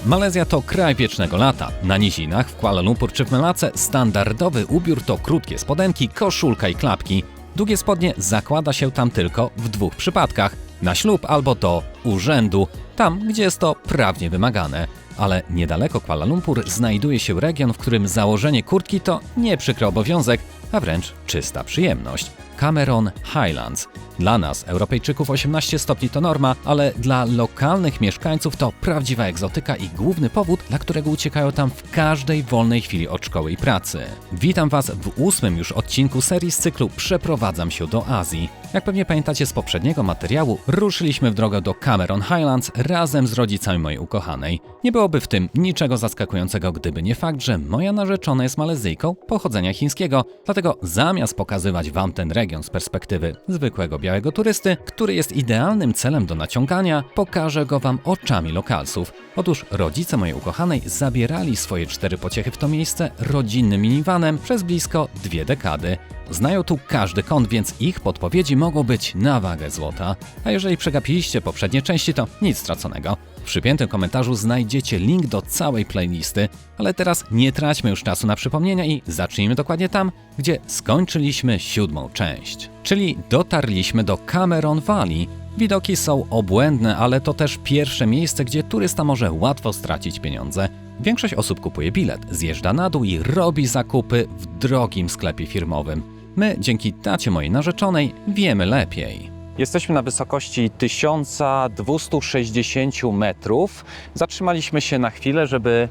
Malezja to kraj wiecznego lata. Na nizinach, w Kuala Lumpur czy w Melace standardowy ubiór to krótkie spodenki, koszulka i klapki. Długie spodnie zakłada się tam tylko w 2 przypadkach. Na ślub albo do urzędu, tam gdzie jest to prawnie wymagane. Ale niedaleko Kuala Lumpur znajduje się region, w którym założenie kurtki to nie przykry obowiązek, a wręcz czysta przyjemność. Cameron Highlands. Dla nas, Europejczyków, 18 stopni to norma, ale dla lokalnych mieszkańców to prawdziwa egzotyka i główny powód, dla którego uciekają tam w każdej wolnej chwili od szkoły i pracy. Witam Was w 8. już odcinku serii z cyklu Przeprowadzam się do Azji. Jak pewnie pamiętacie z poprzedniego materiału, ruszyliśmy w drogę do Cameron Highlands razem z rodzicami mojej ukochanej. Nie byłoby w tym niczego zaskakującego, gdyby nie fakt, że moja narzeczona jest Malezyjką pochodzenia chińskiego, dlatego zamiast pokazywać Wam ten region z perspektywy zwykłego białego turysty, który jest idealnym celem do naciągania, pokażę go Wam oczami lokalsów. Otóż rodzice mojej ukochanej zabierali swoje 4 pociechy w to miejsce rodzinnym minivanem przez blisko 2 dekady. Znają tu każdy kąt, więc ich podpowiedzi mogą być na wagę złota. A jeżeli przegapiliście poprzednie części, to nic straconego. W przypiętym komentarzu znajdziecie link do całej playlisty, ale teraz nie traćmy już czasu na przypomnienia i zacznijmy dokładnie tam, gdzie skończyliśmy 7. część. Czyli dotarliśmy do Cameron Valley. Widoki są obłędne, ale to też pierwsze miejsce, gdzie turysta może łatwo stracić pieniądze. Większość osób kupuje bilet, zjeżdża na dół i robi zakupy w drogim sklepie firmowym. My, dzięki tacie mojej narzeczonej, wiemy lepiej. Jesteśmy na wysokości 1260 metrów. Zatrzymaliśmy się na chwilę, żeby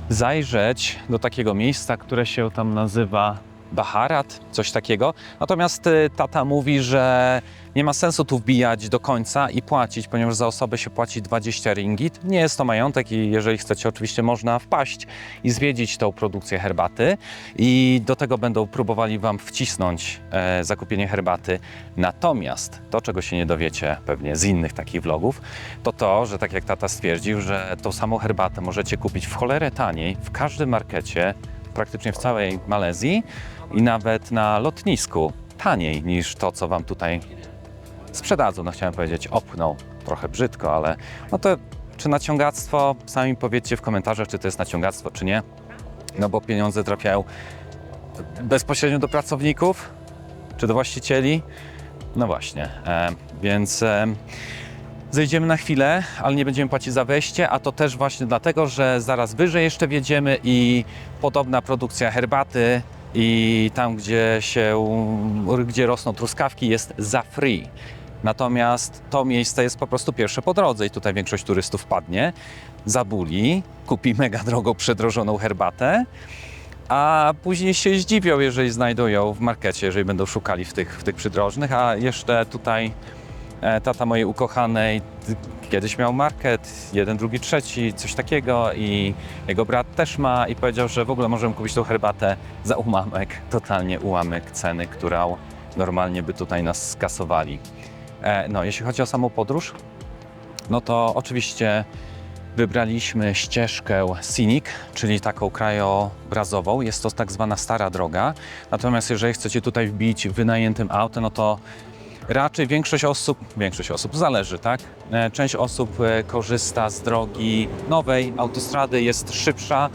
zajrzeć do takiego miejsca, które się tam nazywa Baharat, coś takiego. Natomiast tata mówi, że nie ma sensu tu wbijać do końca i płacić, ponieważ za osobę się płaci 20 ringgit. Nie jest to majątek i jeżeli chcecie, oczywiście można wpaść i zwiedzić tą produkcję herbaty. I do tego będą próbowali Wam wcisnąć zakupienie herbaty. Natomiast to, czego się nie dowiecie pewnie z innych takich vlogów, to to, że tak jak tata stwierdził, że tą samą herbatę możecie kupić w cholerę taniej w każdym markecie, praktycznie w całej Malezji i nawet na lotnisku taniej niż to, co Wam tutaj sprzedadzą. No chciałem powiedzieć, opchną trochę brzydko, ale no to czy naciągactwo? Sami powiedzcie w komentarzach, czy to jest naciągactwo, czy nie. No bo pieniądze trafiają bezpośrednio do pracowników, czy do właścicieli. No właśnie, więc zejdziemy na chwilę, ale nie będziemy płacić za wejście, a to też właśnie dlatego, że zaraz wyżej jeszcze wjedziemy i podobna produkcja herbaty i tam, gdzie rosną truskawki, jest za free. Natomiast to miejsce jest po prostu pierwsze po drodze i tutaj większość turystów wpadnie, zabuli, kupi mega drogo przedrożoną herbatę, a później się zdziwią, jeżeli znajdą ją w markecie, jeżeli będą szukali w tych przydrożnych, a jeszcze tutaj tata mojej ukochanej kiedyś miał market, 1, 2, 3, coś takiego i jego brat też ma i powiedział, że w ogóle możemy kupić tą herbatę za ułamek, totalnie ułamek ceny, którą normalnie by tutaj nas skasowali. No, jeśli chodzi o samą podróż, no to oczywiście wybraliśmy ścieżkę Scenic, czyli taką krajobrazową. Jest to tak zwana stara droga. Natomiast jeżeli chcecie tutaj wbić wynajętym autem, no to raczej większość osób, zależy, tak? Część osób korzysta z drogi nowej, autostrady, jest szybsza,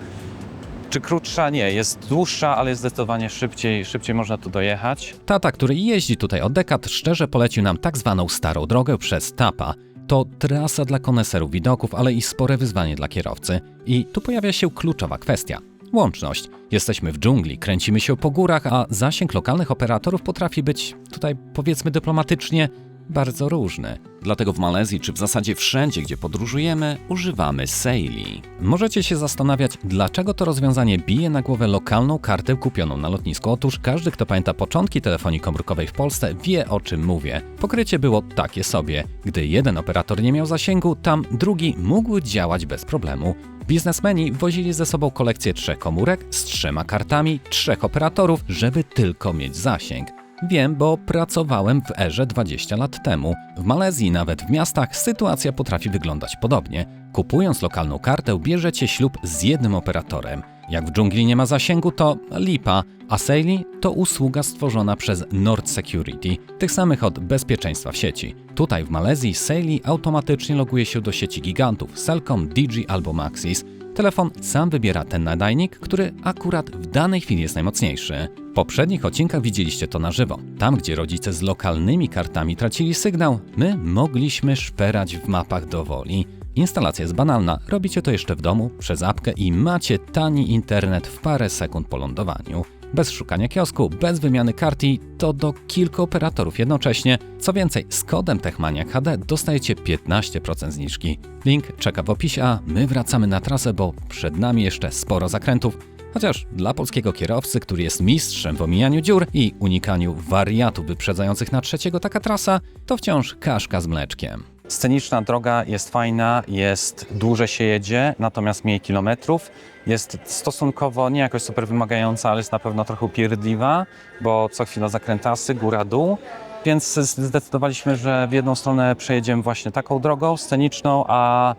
czy krótsza? Nie, jest dłuższa, ale jest zdecydowanie szybciej można tu dojechać. Tata, który jeździ tutaj od dekad, szczerze polecił nam tak zwaną starą drogę przez Tapa. To trasa dla koneserów widoków, ale i spore wyzwanie dla kierowcy. I tu pojawia się kluczowa kwestia. Łączność. Jesteśmy w dżungli, kręcimy się po górach, a zasięg lokalnych operatorów potrafi być, tutaj powiedzmy dyplomatycznie, bardzo różny. Dlatego w Malezji, czy w zasadzie wszędzie, gdzie podróżujemy, używamy Saili. Możecie się zastanawiać, dlaczego to rozwiązanie bije na głowę lokalną kartę kupioną na lotnisku. Otóż każdy, kto pamięta początki telefonii komórkowej w Polsce, wie, o czym mówię. Pokrycie było takie sobie. Gdy jeden operator nie miał zasięgu, tam drugi mógł działać bez problemu. Biznesmeni wozili ze sobą kolekcję 3 komórek z 3 kartami, 3 operatorów, żeby tylko mieć zasięg. Wiem, bo pracowałem w erze 20 lat temu. W Malezji, nawet w miastach, sytuacja potrafi wyglądać podobnie. Kupując lokalną kartę, bierzecie ślub z jednym operatorem. Jak w dżungli nie ma zasięgu, to lipa, a Saily to usługa stworzona przez Nord Security, tych samych od bezpieczeństwa w sieci. Tutaj w Malezji Saily automatycznie loguje się do sieci gigantów Celcom, Digi albo Maxis. Telefon sam wybiera ten nadajnik, który akurat w danej chwili jest najmocniejszy. W poprzednich odcinkach widzieliście to na żywo. Tam, gdzie rodzice z lokalnymi kartami tracili sygnał, my mogliśmy szperać w mapach do woli. Instalacja jest banalna, robicie to jeszcze w domu, przez apkę i macie tani internet w parę sekund po lądowaniu. Bez szukania kiosku, bez wymiany kart i to do kilku operatorów jednocześnie. Co więcej, z kodem Techmaniak HD dostajecie 15% zniżki. Link czeka w opisie, a my wracamy na trasę, bo przed nami jeszcze sporo zakrętów. Chociaż dla polskiego kierowcy, który jest mistrzem w omijaniu dziur i unikaniu wariatów wyprzedzających na trzeciego, taka trasa to wciąż kaszka z mleczkiem. Sceniczna droga jest fajna, dłużej się jedzie, natomiast mniej kilometrów. Jest stosunkowo nie jakoś super wymagająca, ale jest na pewno trochę upierdliwa, bo co chwila zakrętasy, góra-dół. Więc zdecydowaliśmy, że w jedną stronę przejedziemy właśnie taką drogą sceniczną, a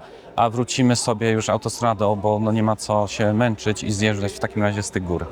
wrócimy sobie już autostradą, bo nie ma co się męczyć i zjeżdżać w takim razie z tych gór.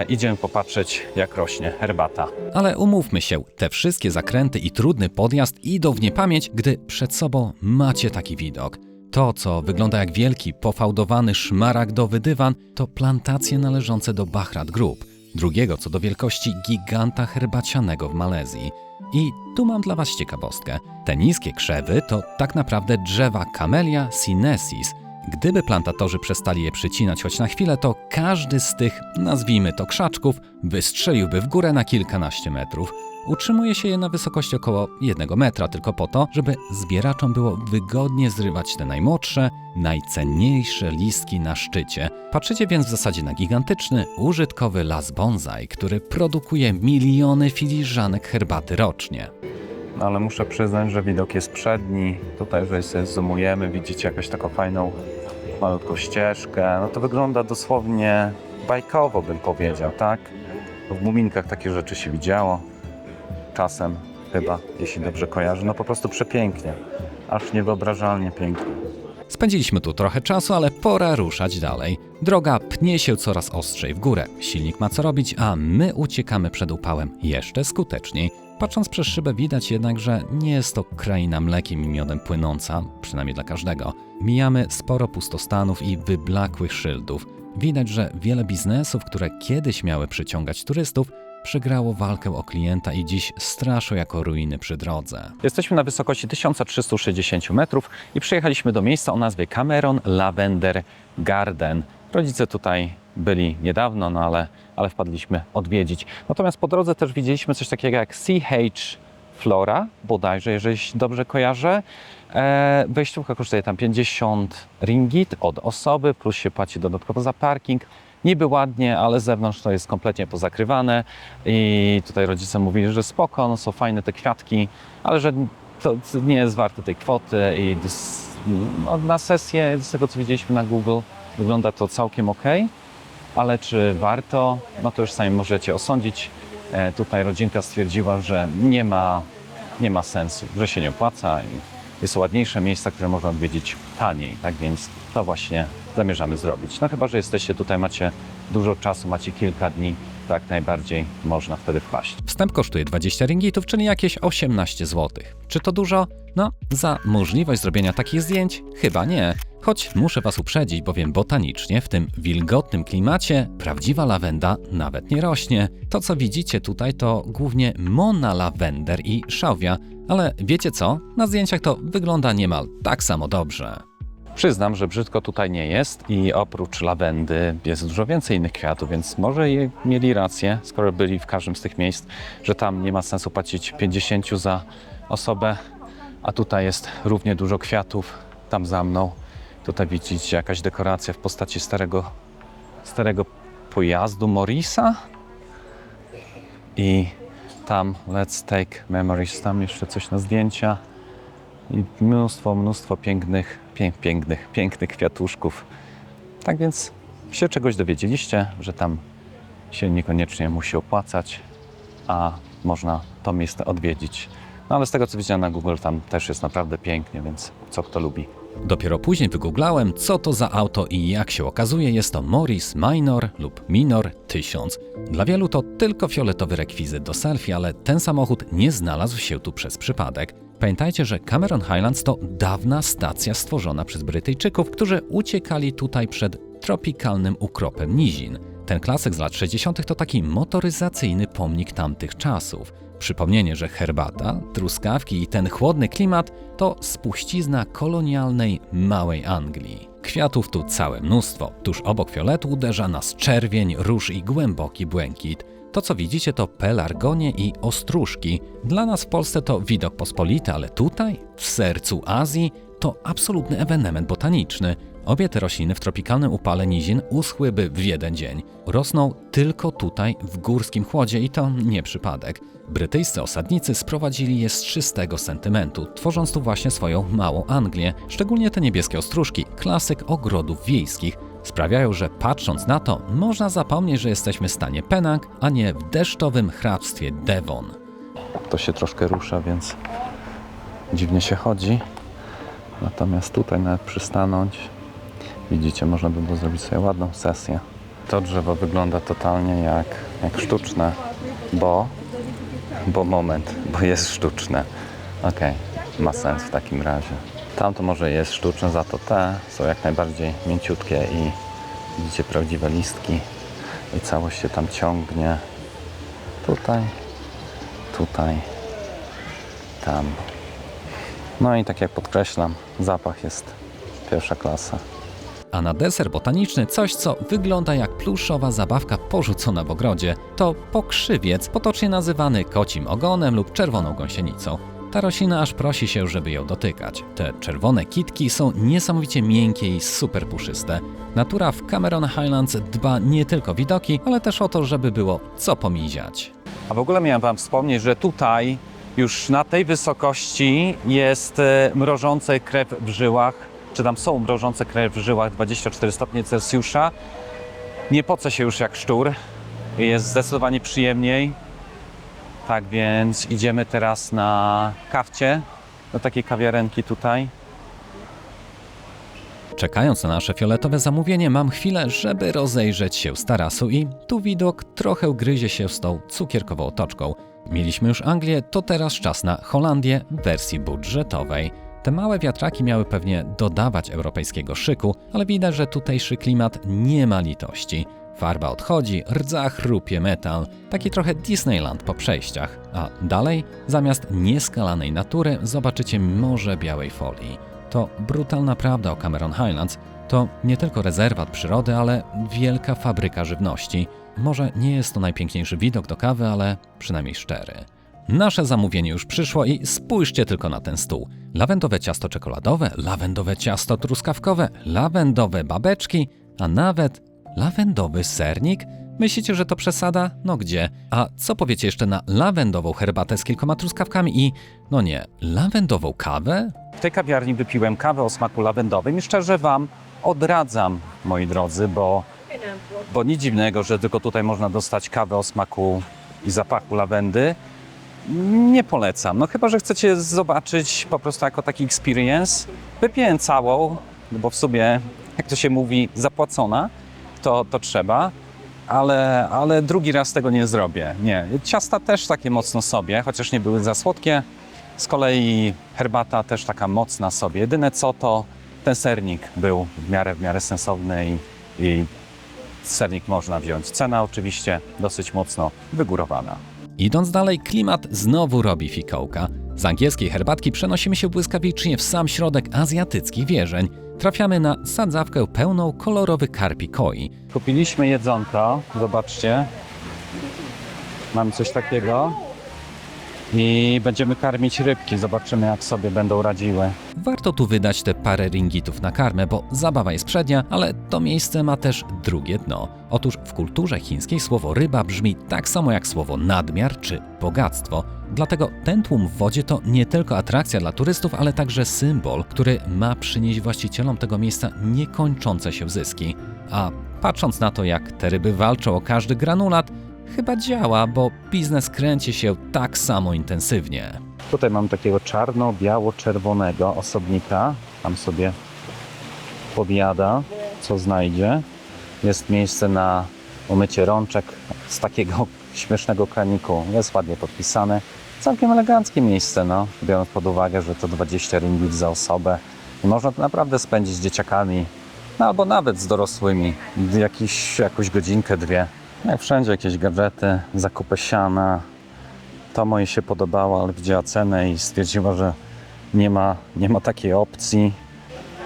Idziemy popatrzeć, jak rośnie herbata. Ale umówmy się, te wszystkie zakręty i trudny podjazd idą w niepamięć, gdy przed sobą macie taki widok. To, co wygląda jak wielki, pofałdowany szmaragdowy dywan, to plantacje należące do Bharat Group, drugiego co do wielkości giganta herbacianego w Malezji. I tu mam dla Was ciekawostkę. Te niskie krzewy to tak naprawdę drzewa Camellia sinensis. Gdyby plantatorzy przestali je przycinać choć na chwilę, to każdy z tych, nazwijmy to krzaczków, wystrzeliłby w górę na kilkanaście metrów. Utrzymuje się je na wysokości około 1 metra, tylko po to, żeby zbieraczom było wygodnie zrywać te najmłodsze, najcenniejsze listki na szczycie. Patrzycie więc w zasadzie na gigantyczny, użytkowy las bonsai, który produkuje miliony filiżanek herbaty rocznie. No ale muszę przyznać, że widok jest przedni. Tutaj, jeżeli sobie zoomujemy, widzicie jakąś taką fajną, malutką ścieżkę. No to wygląda dosłownie bajkowo, bym powiedział, tak? W Muminkach takie rzeczy się widziało. Czasem chyba, jeśli dobrze kojarzę. No po prostu przepięknie. Aż niewyobrażalnie pięknie. Spędziliśmy tu trochę czasu, ale pora ruszać dalej. Droga pnie się coraz ostrzej w górę. Silnik ma co robić, a my uciekamy przed upałem jeszcze skuteczniej. Patrząc przez szybę widać jednak, że nie jest to kraina mlekiem i miodem płynąca, przynajmniej dla każdego. Mijamy sporo pustostanów i wyblakłych szyldów. Widać, że wiele biznesów, które kiedyś miały przyciągać turystów, przegrało walkę o klienta i dziś straszą jako ruiny przy drodze. Jesteśmy na wysokości 1360 metrów i przyjechaliśmy do miejsca o nazwie Cameron Lavender Garden. Rodzice tutaj byli niedawno, no ale wpadliśmy odwiedzić. Natomiast po drodze też widzieliśmy coś takiego jak CH Flora, bodajże, jeżeli dobrze kojarzę. Wejściówka kosztuje tam 50 ringgit od osoby, plus się płaci dodatkowo za parking. Niby ładnie, ale z zewnątrz to jest kompletnie pozakrywane i tutaj rodzice mówili, że spoko, no są fajne te kwiatki, ale że to nie jest warte tej kwoty i na sesję, z tego co widzieliśmy na Google, wygląda to całkiem ok, ale czy warto, no to już sami możecie osądzić. Tutaj rodzinka stwierdziła, że nie ma sensu, że się nie opłaca i są ładniejsze miejsca, które można odwiedzić taniej, tak więc to właśnie zamierzamy zrobić. No chyba, że jesteście tutaj, macie dużo czasu, macie kilka dni, tak najbardziej można wtedy wpaść. Wstęp kosztuje 20 ringgitów, czyli jakieś 18 zł. Czy to dużo? No, za możliwość zrobienia takich zdjęć? Chyba nie. Choć muszę Was uprzedzić, bowiem botanicznie w tym wilgotnym klimacie prawdziwa lawenda nawet nie rośnie. To co widzicie tutaj to głównie Mona Lavender i szałwia, ale wiecie co? Na zdjęciach to wygląda niemal tak samo dobrze. Przyznam, że brzydko tutaj nie jest i oprócz lawendy jest dużo więcej innych kwiatów, więc może mieli rację, skoro byli w każdym z tych miejsc, że tam nie ma sensu płacić 50 za osobę, a tutaj jest równie dużo kwiatów, tam za mną. Tutaj widzicie jakaś dekoracja w postaci starego pojazdu Morrisa i tam Let's Take Memories, tam jeszcze coś na zdjęcia i mnóstwo pięknych kwiatuszków. Tak więc się czegoś dowiedzieliście, że tam się niekoniecznie musi opłacać, a można to miejsce odwiedzić. No ale z tego co widziałem na Google, tam też jest naprawdę pięknie, więc co kto lubi, Dopiero później wygooglałem, co to za auto i jak się okazuje, jest to Morris Minor lub Minor 1000. Dla wielu to tylko fioletowy rekwizyt do selfie, ale ten samochód nie znalazł się tu przez przypadek. Pamiętajcie, że Cameron Highlands to dawna stacja stworzona przez Brytyjczyków, którzy uciekali tutaj przed tropikalnym ukropem nizin. Ten klasyk z lat 60. to taki motoryzacyjny pomnik tamtych czasów. Przypomnienie, że herbata, truskawki i ten chłodny klimat to spuścizna kolonialnej Małej Anglii. Kwiatów tu całe mnóstwo. Tuż obok fioletu uderza nas czerwień, róż i głęboki błękit. To, co widzicie, to pelargonie i ostróżki. Dla nas w Polsce to widok pospolity, ale tutaj, w sercu Azji, to absolutny ewenement botaniczny. Obie te rośliny w tropikalnym upale nizin uschłyby w jeden dzień. Rosną tylko tutaj, w górskim chłodzie i to nie przypadek. Brytyjscy osadnicy sprowadzili je z czystego sentymentu, tworząc tu właśnie swoją Małą Anglię. Szczególnie te niebieskie ostróżki, klasyk ogrodów wiejskich, sprawiają, że patrząc na to, można zapomnieć, że jesteśmy w stanie Penang, a nie w deszczowym hrabstwie Devon. To się troszkę rusza, więc dziwnie się chodzi. Natomiast tutaj nawet przystanąć, widzicie, można by było zrobić sobie ładną sesję. To drzewo wygląda totalnie jak sztuczne, bo jest sztuczne. Okej, ma sens w takim razie. Tamto może jest sztuczne, za to te są jak najbardziej mięciutkie i widzicie prawdziwe listki i całość się tam ciągnie. Tutaj, tam. No i tak jak podkreślam, zapach jest pierwsza klasa. A na deser botaniczny coś, co wygląda jak pluszowa zabawka porzucona w ogrodzie. To pokrzywiec, potocznie nazywany kocim ogonem lub czerwoną gąsienicą. Ta roślina aż prosi się, żeby ją dotykać. Te czerwone kitki są niesamowicie miękkie i super puszyste. Natura w Cameron Highlands dba nie tylko o widoki, ale też o to, żeby było co pomiziać. A w ogóle miałem wam wspomnieć, że tutaj już na tej wysokości jest mrożące krew w żyłach, czy tam są mrożące krew w żyłach 24 stopnie Celsjusza. Nie poce się już jak szczur, jest zdecydowanie przyjemniej. Tak więc idziemy teraz na kawcie, do takiej kawiarenki tutaj. Czekając na nasze fioletowe zamówienie, mam chwilę, żeby rozejrzeć się z tarasu i tu widok trochę gryzie się z tą cukierkową otoczką. Mieliśmy już Anglię, to teraz czas na Holandię w wersji budżetowej. Te małe wiatraki miały pewnie dodawać europejskiego szyku, ale widać, że tutejszy klimat nie ma litości. Farba odchodzi, rdza chrupie metal, taki trochę Disneyland po przejściach. A dalej, zamiast nieskalanej natury, zobaczycie morze białej folii. To brutalna prawda o Cameron Highlands. To nie tylko rezerwat przyrody, ale wielka fabryka żywności. Może nie jest to najpiękniejszy widok do kawy, ale przynajmniej szczery. Nasze zamówienie już przyszło i spójrzcie tylko na ten stół. Lawendowe ciasto czekoladowe, lawendowe ciasto truskawkowe, lawendowe babeczki, a nawet lawendowy sernik? Myślicie, że to przesada? No gdzie? A co powiecie jeszcze na lawendową herbatę z kilkoma truskawkami i, no nie, lawendową kawę? W tej kawiarni wypiłem kawę o smaku lawendowym i szczerze wam odradzam, moi drodzy, bo nic dziwnego, że tylko tutaj można dostać kawę o smaku i zapachu lawendy. Nie polecam. No chyba że chcecie zobaczyć po prostu jako taki experience. Wypiję całą, bo w sumie, jak to się mówi, zapłacona, to trzeba, ale drugi raz tego nie zrobię. Nie. Ciasta też takie mocno sobie, chociaż nie były za słodkie. Z kolei herbata też taka mocna sobie. Jedyne co, to ten sernik był w miarę sensowny i sernik można wziąć. Cena oczywiście dosyć mocno wygórowana. Idąc dalej, klimat znowu robi fikołka. Z angielskiej herbatki przenosimy się błyskawicznie w sam środek azjatyckich wierzeń. Trafiamy na sadzawkę pełną kolorowych karpi koi. Kupiliśmy jedzonko, zobaczcie. Mamy coś takiego. I będziemy karmić rybki. Zobaczymy, jak sobie będą radziły. Warto tu wydać te parę ringgitów na karmę, bo zabawa jest przednia, ale to miejsce ma też drugie dno. Otóż w kulturze chińskiej słowo ryba brzmi tak samo jak słowo nadmiar czy bogactwo. Dlatego ten tłum w wodzie to nie tylko atrakcja dla turystów, ale także symbol, który ma przynieść właścicielom tego miejsca niekończące się zyski. A patrząc na to, jak te ryby walczą o każdy granulat, chyba działa, bo biznes kręci się tak samo intensywnie. Tutaj mam takiego czarno-biało-czerwonego osobnika. Tam sobie pobiada, co znajdzie. Jest miejsce na umycie rączek z takiego śmiesznego kraniku. Jest ładnie podpisane. Całkiem eleganckie miejsce, no. Biorąc pod uwagę, że to 20 ringgit za osobę. I można to naprawdę spędzić z dzieciakami, no, albo nawet z dorosłymi. Jakąś godzinkę, dwie. Jak wszędzie jakieś gadżety, zakupy siana. To moje się podobało, ale widziała cenę i stwierdziła, że nie ma takiej opcji.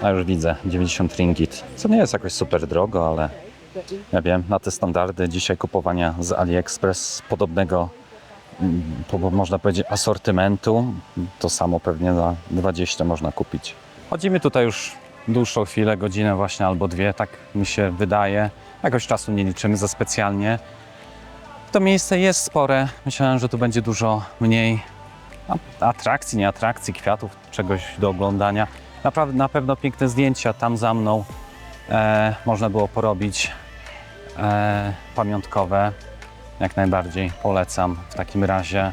A już widzę, 90 ringgit. Co nie jest jakoś super drogo, ale ja wiem, na te standardy dzisiaj kupowania z AliExpress podobnego, można powiedzieć, asortymentu, to samo pewnie za 20 można kupić. Chodzimy tutaj już dłuższą chwilę, godzinę właśnie albo dwie, tak mi się wydaje. Jakoś czasu nie liczymy za specjalnie. To miejsce jest spore. Myślałem, że tu będzie dużo mniej atrakcji, nie atrakcji, kwiatów, czegoś do oglądania. Naprawdę, na pewno piękne zdjęcia tam za mną można było porobić pamiątkowe. Jak najbardziej polecam. W takim razie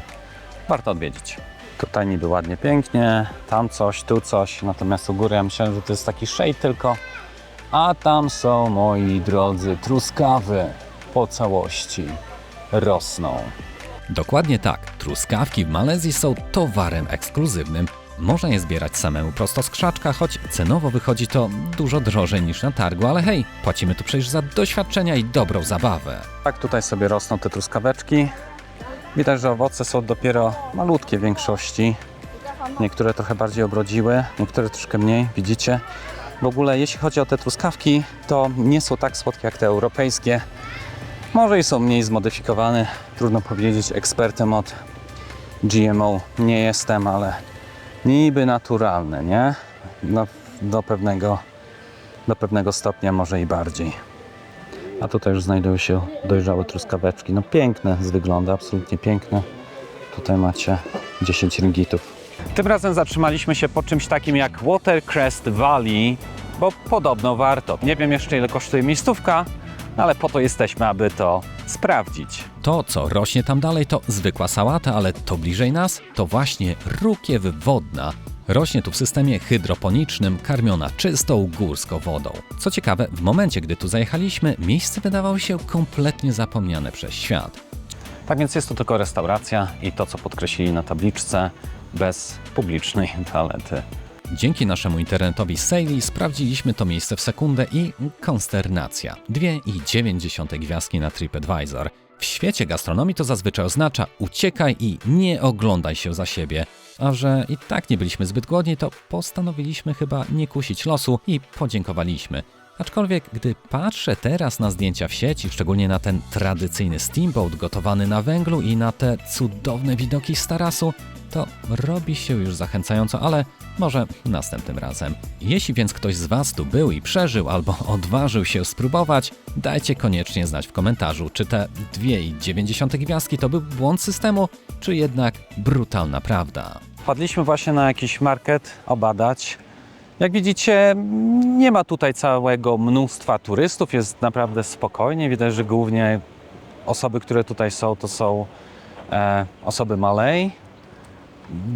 warto odwiedzić. Tutaj niby ładnie, pięknie, tam coś, tu coś, natomiast u góry ja myślałem, że to jest taki shade tylko, a tam są, moi drodzy, truskawy po całości rosną. Dokładnie tak, truskawki w Malezji są towarem ekskluzywnym. Można je zbierać samemu prosto z krzaczka, choć cenowo wychodzi to dużo drożej niż na targu, ale hej, płacimy tu przecież za doświadczenia i dobrą zabawę. Tak tutaj sobie rosną te truskaweczki. Widać, że owoce są dopiero malutkie w większości. Niektóre trochę bardziej obrodziły, niektóre troszkę mniej, widzicie? W ogóle jeśli chodzi o te truskawki, to nie są tak słodkie jak te europejskie. Może i są mniej zmodyfikowane, trudno powiedzieć, ekspertem od GMO nie jestem, ale niby naturalne, nie? No, do pewnego stopnia może i bardziej. A tutaj już znajdują się dojrzałe truskaweczki. No piękne z wyglądu, absolutnie piękne. Tutaj macie 10 ringgitów. Tym razem zatrzymaliśmy się po czymś takim jak Watercress Valley, bo podobno warto. Nie wiem jeszcze ile kosztuje miejscówka, ale po to jesteśmy, aby to sprawdzić. To, co rośnie tam dalej, to zwykła sałata, ale to bliżej nas to właśnie rukiew wodna. Rośnie tu w systemie hydroponicznym, karmiona czystą górską wodą. Co ciekawe, w momencie, gdy tu zajechaliśmy, miejsce wydawało się kompletnie zapomniane przez świat. Tak więc jest to tylko restauracja i to, co podkreślili na tabliczce, bez publicznej toalety. Dzięki naszemu internetowi Saili sprawdziliśmy to miejsce w sekundę i konsternacja. 2,9 gwiazdki na TripAdvisor. W świecie gastronomii to zazwyczaj oznacza uciekaj i nie oglądaj się za siebie. A że i tak nie byliśmy zbyt głodni, to postanowiliśmy chyba nie kusić losu i podziękowaliśmy. Aczkolwiek, gdy patrzę teraz na zdjęcia w sieci, szczególnie na ten tradycyjny steamboat gotowany na węglu i na te cudowne widoki z tarasu, to robi się już zachęcająco, ale może następnym razem. Jeśli więc ktoś z Was tu był i przeżył albo odważył się spróbować, dajcie koniecznie znać w komentarzu, czy te 2,9 gwiazdki to był błąd systemu, czy jednak brutalna prawda. Wpadliśmy właśnie na jakiś market obadać. Jak widzicie, nie ma tutaj całego mnóstwa turystów, jest naprawdę spokojnie. Widać, że głównie osoby, które tutaj są, to są osoby Malay.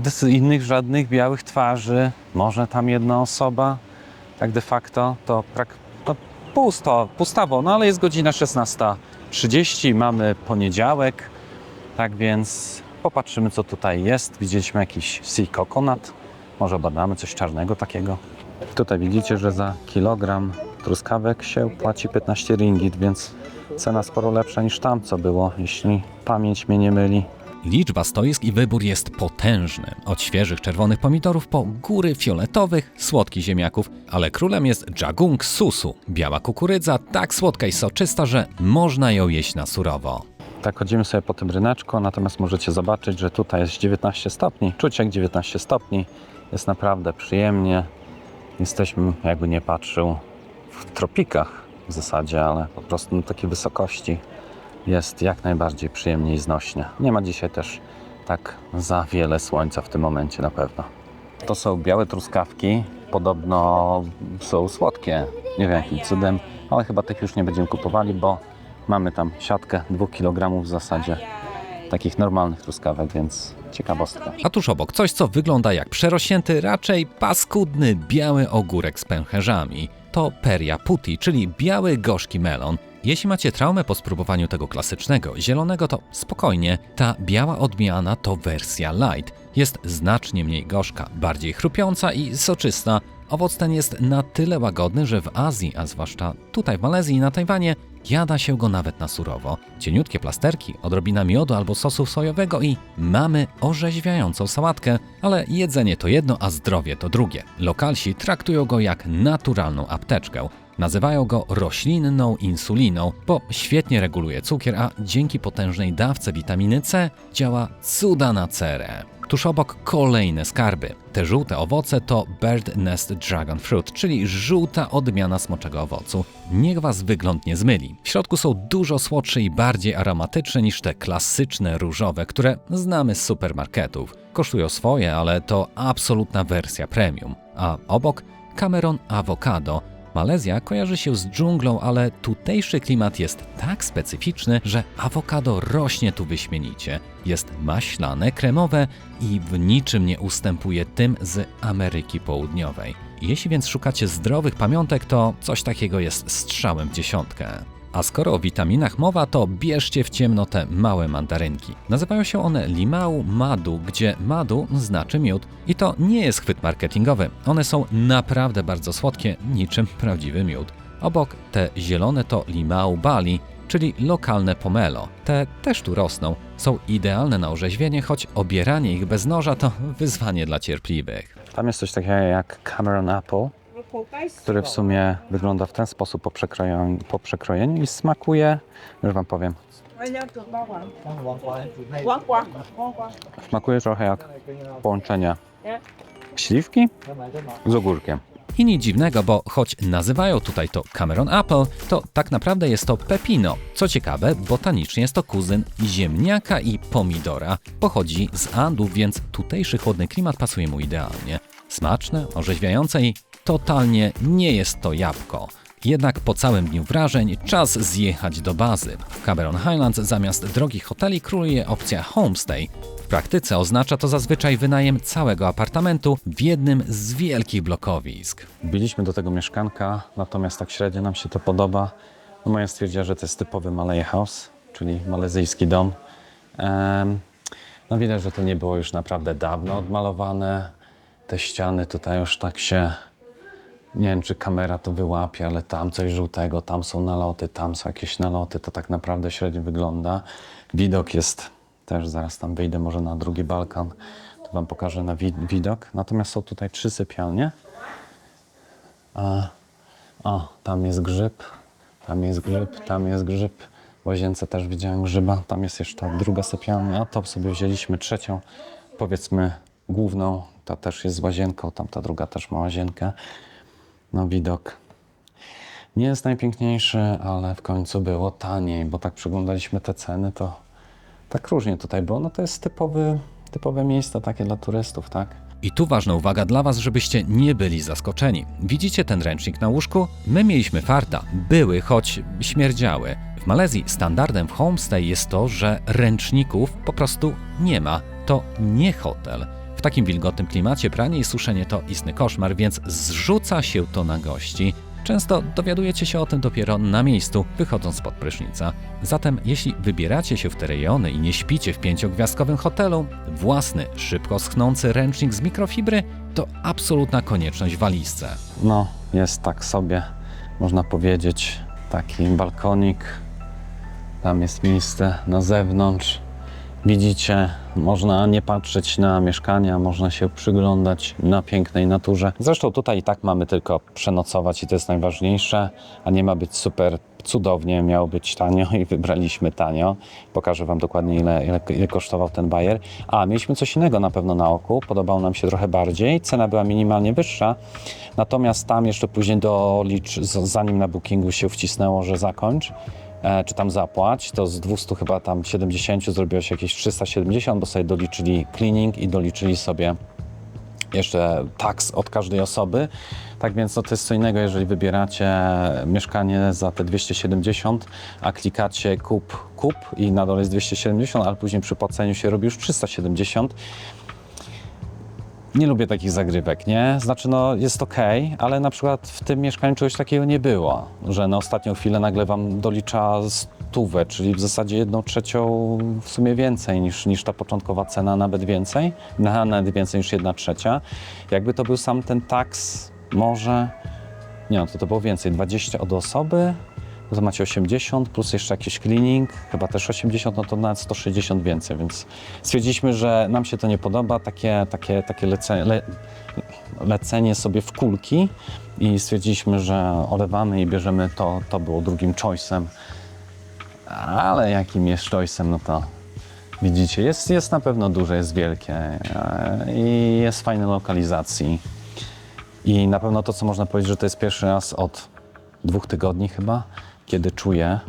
Z innych żadnych białych twarzy, może tam jedna osoba, tak de facto to pustawo, no ale jest godzina 16:30, mamy poniedziałek, tak więc popatrzymy, co tutaj jest. Widzieliśmy jakiś sea coconut, może badamy coś czarnego takiego. Tutaj widzicie, że za kilogram truskawek się płaci 15 ringgit, więc cena sporo lepsza niż tam, co było, jeśli pamięć mnie nie myli. Liczba stoisk i wybór jest potężny. Od świeżych czerwonych pomidorów po góry fioletowych, słodkich ziemniaków, ale królem jest jagung susu. Biała kukurydza, tak słodka i soczysta, że można ją jeść na surowo. Tak chodzimy sobie po tym ryneczku, natomiast możecie zobaczyć, że tutaj jest 19 stopni. Czuć jak 19 stopni. Jest naprawdę przyjemnie. Jesteśmy, jakby nie patrzył, w tropikach w zasadzie, ale po prostu na takiej wysokości jest jak najbardziej przyjemnie i znośnie. Nie ma dzisiaj też tak za wiele słońca w tym momencie na pewno. To są białe truskawki. Podobno są słodkie. Nie wiem jakim cudem, ale chyba tych już nie będziemy kupowali, bo mamy tam siatkę 2 kg w zasadzie takich normalnych truskawek, więc ciekawostka. A tuż obok coś, co wygląda jak przerośnięty, raczej paskudny biały ogórek z pęcherzami. to Peria Putti, czyli biały, gorzki melon. Jeśli macie traumę po spróbowaniu tego klasycznego, zielonego, to spokojnie, ta biała odmiana to wersja light. Jest znacznie mniej gorzka, bardziej chrupiąca i soczysta. Owoc ten jest na tyle łagodny, że w Azji, a zwłaszcza tutaj w Malezji i na Tajwanie, jada się go nawet na surowo. Cieniutkie plasterki, odrobina miodu albo sosu sojowego i mamy orzeźwiającą sałatkę, ale jedzenie to jedno, a zdrowie to drugie. Lokalsi traktują go jak naturalną apteczkę. Nazywają go roślinną insuliną, bo świetnie reguluje cukier, a dzięki potężnej dawce witaminy C działa cuda na cerę. Tuż obok kolejne skarby. Te żółte owoce to Bird Nest Dragon Fruit, czyli żółta odmiana smoczego owocu. Niech was wygląd nie zmyli. W środku są dużo słodsze i bardziej aromatyczne niż te klasyczne różowe, które znamy z supermarketów. Kosztują swoje, ale to absolutna wersja premium. A obok Cameron Avocado. Malezja kojarzy się z dżunglą, ale tutejszy klimat jest tak specyficzny, że awokado rośnie tu wyśmienicie. Jest maślane, kremowe i w niczym nie ustępuje tym z Ameryki Południowej. Jeśli więc szukacie zdrowych pamiątek, to coś takiego jest strzałem w dziesiątkę. A skoro o witaminach mowa, to bierzcie w ciemno te małe mandarynki. Nazywają się one limau madu, gdzie madu znaczy miód. I to nie jest chwyt marketingowy. One są naprawdę bardzo słodkie, niczym prawdziwy miód. Obok te zielone to limau bali, czyli lokalne pomelo. Te też tu rosną. Są idealne na orzeźwienie, choć obieranie ich bez noża to wyzwanie dla cierpliwych. Tam jest coś takiego jak Cameron Apple, który w sumie wygląda w ten sposób po przekrojeniu i smakuje, już wam powiem, smakuje trochę jak połączenie śliwki z ogórkiem. I nic dziwnego, bo choć nazywają tutaj to Cameron Apple, to tak naprawdę jest to pepino. Co ciekawe, botanicznie jest to kuzyn ziemniaka i pomidora. Pochodzi z Andów, więc tutejszy chłodny klimat pasuje mu idealnie. Smaczne, orzeźwiające i totalnie nie jest to jabłko. Jednak po całym dniu wrażeń czas zjechać do bazy. W Cameron Highlands zamiast drogich hoteli króluje opcja homestay. W praktyce oznacza to zazwyczaj wynajem całego apartamentu w jednym z wielkich blokowisk. Wbiliśmy do tego mieszkanka, natomiast tak średnio nam się to podoba. No moja stwierdziła, że to jest typowy Malay House, czyli malezyjski dom. No widać, że to nie było już naprawdę dawno odmalowane. Te ściany tutaj już tak się... Nie wiem, czy kamera to wyłapie, ale tam coś żółtego, tam są naloty, tam są jakieś naloty. To tak naprawdę średnio wygląda. Widok jest... Też zaraz tam wyjdę może na drugi balkon, to wam pokażę na widok. Natomiast są tutaj 3 sypialnie. Tam jest grzyb, tam jest grzyb, tam jest grzyb. W łazience też widziałem grzyba. Tam jest jeszcze ta druga sypialnia. A to sobie wzięliśmy trzecią, powiedzmy główną. Ta też jest z łazienką, tamta druga też ma łazienkę. No widok nie jest najpiękniejszy, ale w końcu było taniej, bo tak przeglądaliśmy te ceny, to tak różnie tutaj było. No to jest typowe miejsce takie dla turystów, tak? I tu ważna uwaga dla was, żebyście nie byli zaskoczeni. Widzicie ten ręcznik na łóżku? My mieliśmy farta. Były, choć śmierdziały. W Malezji standardem w homestay jest to, że ręczników po prostu nie ma. To nie hotel. W takim wilgotnym klimacie pranie i suszenie to istny koszmar, więc zrzuca się to na gości. Często dowiadujecie się o tym dopiero na miejscu, wychodząc spod prysznica. Zatem jeśli wybieracie się w te rejony i nie śpicie w 5-gwiazdkowym hotelu, własny, szybko schnący ręcznik z mikrofibry to absolutna konieczność w walizce. No, jest tak sobie, można powiedzieć, taki balkonik. Tam jest miejsce na zewnątrz. Widzicie, można nie patrzeć na mieszkania, można się przyglądać na pięknej naturze. Zresztą tutaj i tak mamy tylko przenocować i to jest najważniejsze, a nie ma być super cudownie, miało być tanio i wybraliśmy tanio. Pokażę wam dokładnie ile kosztował ten bajer. Mieliśmy coś innego na pewno na oku, podobał nam się trochę bardziej, cena była minimalnie wyższa, natomiast tam jeszcze później zanim na bookingu się wcisnęło, że zakończ, czy tam zapłać, to z 200 chyba tam 70 zrobiło się jakieś 370, bo sobie doliczyli cleaning i doliczyli sobie jeszcze tax od każdej osoby. Tak więc no, to jest co innego, jeżeli wybieracie mieszkanie za te 270, a klikacie kup i na dole jest 270, ale później przy płaceniu się robi już 370. nie lubię takich zagrywek, nie? Znaczy, no jest okej, ale na przykład w tym mieszkaniu czegoś takiego nie było, że na ostatnią chwilę nagle wam dolicza 100, czyli w zasadzie 1/3 w sumie więcej niż ta początkowa cena, nawet więcej, nawet więcej niż 1/3. Jakby to był sam ten taks, może, nie no, to było więcej, 20 od osoby, to macie 80, plus jeszcze jakiś cleaning, chyba też 80, no to nawet 160 więcej, więc stwierdziliśmy, że nam się to nie podoba, takie lecenie sobie w kulki i stwierdziliśmy, że olewamy i bierzemy to. To było drugim choice'em, ale jakim jest choice'em, no to widzicie, jest na pewno duże, jest wielkie i jest w fajnej lokalizacji. I na pewno to, co można powiedzieć, że to jest pierwszy raz od 2 tygodni chyba, kiedy czuję,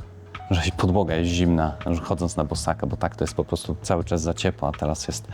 że podłoga jest zimna, że chodząc na bosaka, bo tak to jest po prostu cały czas za ciepło, a teraz jest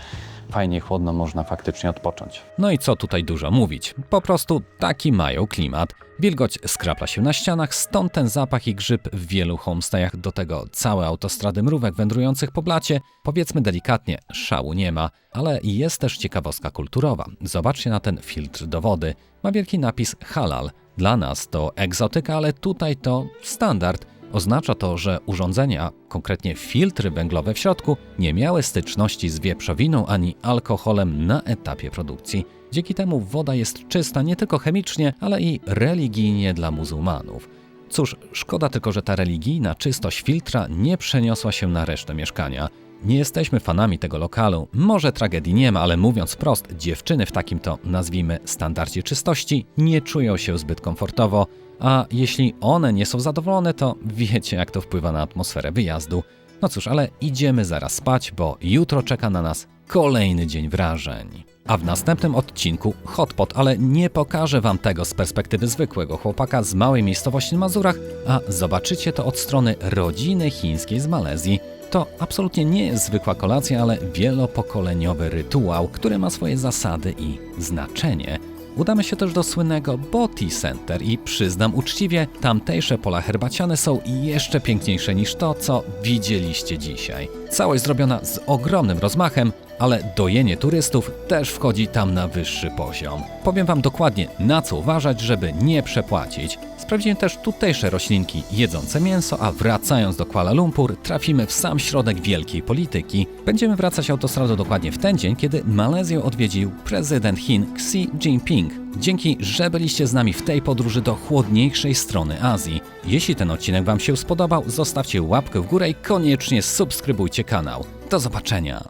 fajnie chłodno, można faktycznie odpocząć. No i co tutaj dużo mówić, po prostu taki mają klimat. Wilgoć skrapla się na ścianach, stąd ten zapach i grzyb w wielu homestayach, do tego całe autostrady mrówek wędrujących po blacie. Powiedzmy delikatnie, szału nie ma, ale jest też ciekawostka kulturowa. Zobaczcie na ten filtr do wody, ma wielki napis halal. Dla nas to egzotyka, ale tutaj to standard. Oznacza to, że urządzenia, konkretnie filtry węglowe w środku, nie miały styczności z wieprzowiną ani alkoholem na etapie produkcji. Dzięki temu woda jest czysta nie tylko chemicznie, ale i religijnie dla muzułmanów. Cóż, szkoda tylko, że ta religijna czystość filtra nie przeniosła się na resztę mieszkania. Nie jesteśmy fanami tego lokalu, może tragedii nie ma, ale mówiąc wprost, dziewczyny w takim to, nazwijmy, standardzie czystości nie czują się zbyt komfortowo, a jeśli one nie są zadowolone, to wiecie, jak to wpływa na atmosferę wyjazdu. No cóż, ale idziemy zaraz spać, bo jutro czeka na nas kolejny dzień wrażeń. A w następnym odcinku hotpot, ale nie pokażę wam tego z perspektywy zwykłego chłopaka z małej miejscowości na Mazurach, a zobaczycie to od strony rodziny chińskiej z Malezji. To absolutnie nie jest zwykła kolacja, ale wielopokoleniowy rytuał, który ma swoje zasady i znaczenie. Udamy się też do słynnego Boti Center i przyznam uczciwie, tamtejsze pola herbaciane są jeszcze piękniejsze niż to, co widzieliście dzisiaj. Całość zrobiona z ogromnym rozmachem, ale dojenie turystów też wchodzi tam na wyższy poziom. Powiem wam dokładnie, na co uważać, żeby nie przepłacić. Sprawdziłem też tutejsze roślinki jedzące mięso, a wracając do Kuala Lumpur trafimy w sam środek wielkiej polityki. Będziemy wracać autostradą dokładnie w ten dzień, kiedy Malezję odwiedził prezydent Chin Xi Jinping. Dzięki, że byliście z nami w tej podróży do chłodniejszej strony Azji. Jeśli ten odcinek wam się spodobał, zostawcie łapkę w górę i koniecznie subskrybujcie kanał. Do zobaczenia!